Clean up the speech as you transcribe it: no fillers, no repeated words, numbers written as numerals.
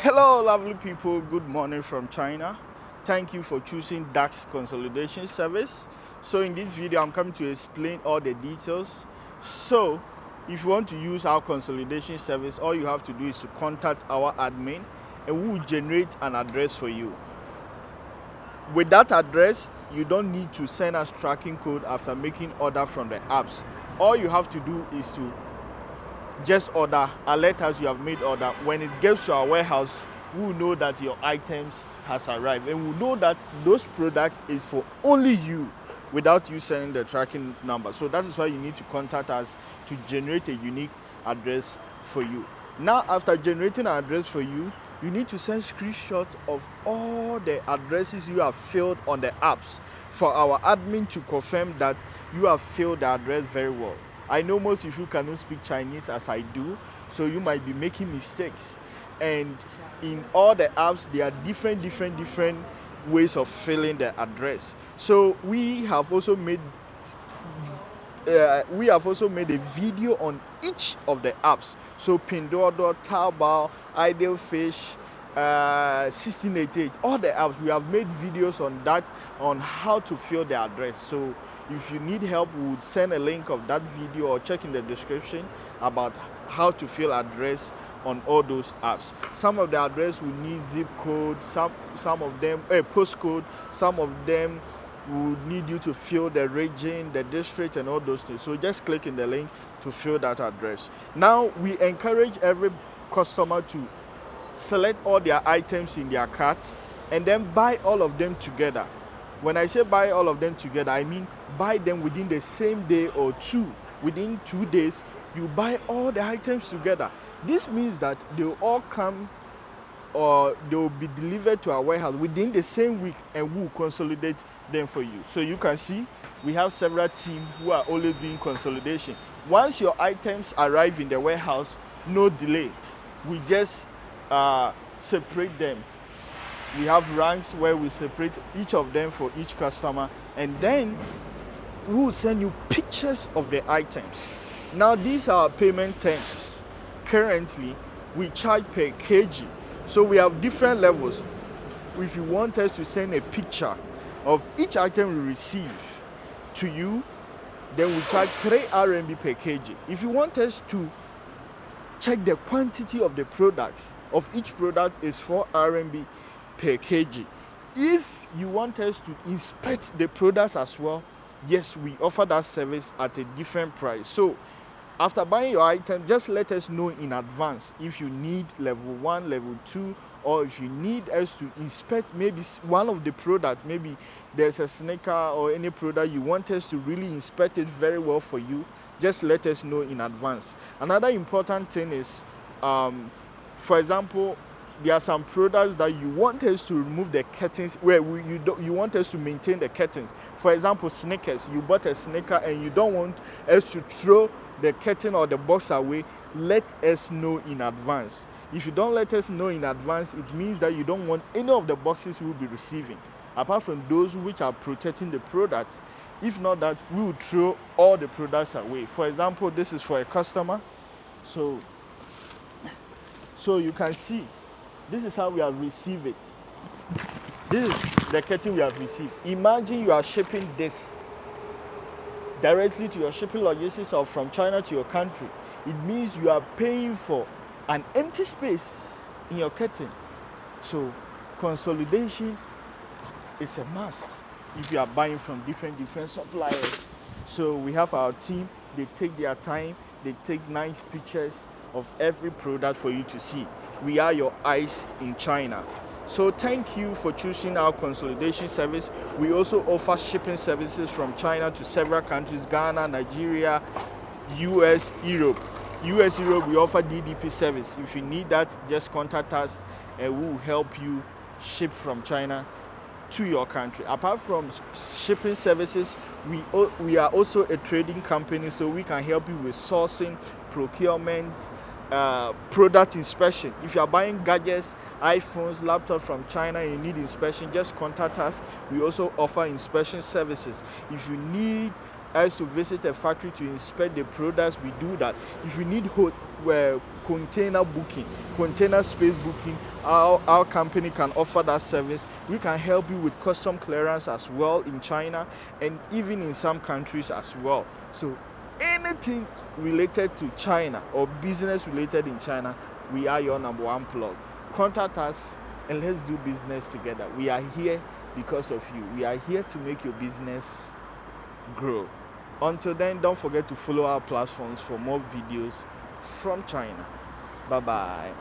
Hello, lovely people. Good morning from China. Thank you for choosing DAKS Consolidation Service. So in this video, I'm coming to explain all the details. So if you want to use our consolidation service, all you have to do is to contact our admin and we will generate an address for you. With that address, you don't need to send us tracking code after making order from the apps. All you have to do is to just order, alert us you have made order. When it gets to our warehouse, we will know that your items has arrived and we know that those products is for only you without you sending the tracking number. So that is why you need to contact us to generate a unique address for you. Now, after generating an address for you, you need to send screenshots of all the addresses you have filled on the apps for our admin to confirm that you have filled the address very well. I know most of you cannot speak Chinese as I do, so you might be making mistakes. And in all the apps, there are different ways of filling the address. So we have also made a video on each of the apps. So Pinduoduo, Taobao, Idlefish, 1688, all the apps, we have made videos on that, on how to fill the address. So if you need help, we would send a link of that video or check in the description about how to fill address on all those apps. Some of the address will need zip code, some of them postcode, some of them will need you to fill the region, the district, and all those things. So just click in the link to fill that address. Now we encourage every customer to select all their items in their cart and then buy all of them together. When I say buy all of them together, I mean buy them within the same day or two. Within 2 days, you buy all the items together. This means that they will all come or they will be delivered to our warehouse within the same week and we will consolidate them for you. So you can see we have several teams who are always doing consolidation. Once your items arrive in the warehouse, no delay. We just separate them. We have ranks where we separate each of them for each customer, and then we will send you pictures of the items. Now these are payment terms. Currently, we charge per kg. So we have different levels. If you want us to send a picture of each item we receive to you, then we charge 3 RMB per kg. If you want us to check the quantity of the products, of each product is 4 RMB per kg. If you want us to inspect the products as well, yes, we offer that service at a different price. So after buying your item, just let us know in advance if you need level 1, level 2, or if you need us to inspect maybe one of the products, maybe there's a sneaker or any product you want us to really inspect it very well for you, just let us know in advance. Another important thing is, for example, there are some products that you want us to remove the curtains where you want us to maintain the curtains. For example, sneakers. You bought a sneaker and you don't want us to throw the curtain or the box away. Let us know in advance. If you don't let us know in advance, it means that you don't want any of the boxes we will be receiving, apart from those which are protecting the product. If not that, we will throw all the products away. For example, this is for a customer. So you can see, this is how we have received it. This is the curtain we have received. Imagine you are shipping this directly to your shipping logistics or from China to your country. It means you are paying for an empty space in your curtain. So consolidation is a must if you are buying from different suppliers. So we have our team, they take their time, they take nice pictures of every product for you to see. We are your eyes in China. So thank you for choosing our consolidation service. We also offer shipping services from China to several countries: Ghana, Nigeria, US, Europe. US, Europe, we offer DDP service. If you need that, just contact us and we will help you ship from China to your country. Apart from shipping services, we are also a trading company, so we can help you with sourcing, procurement, product inspection. If you are buying gadgets, iPhones, laptops from China and you need inspection, just contact us. We also offer inspection services. If you need us to visit a factory to inspect the products, we do that. If you need container booking, container space booking, our company can offer that service. We can help you with custom clearance as well in China and even in some countries as well. So anything related to China or business related in China, we are your number one plug. Contact us and let's do business together. We are here because of you. We are here to make your business grow. Until then, don't forget to follow our platforms for more videos from China. Bye bye.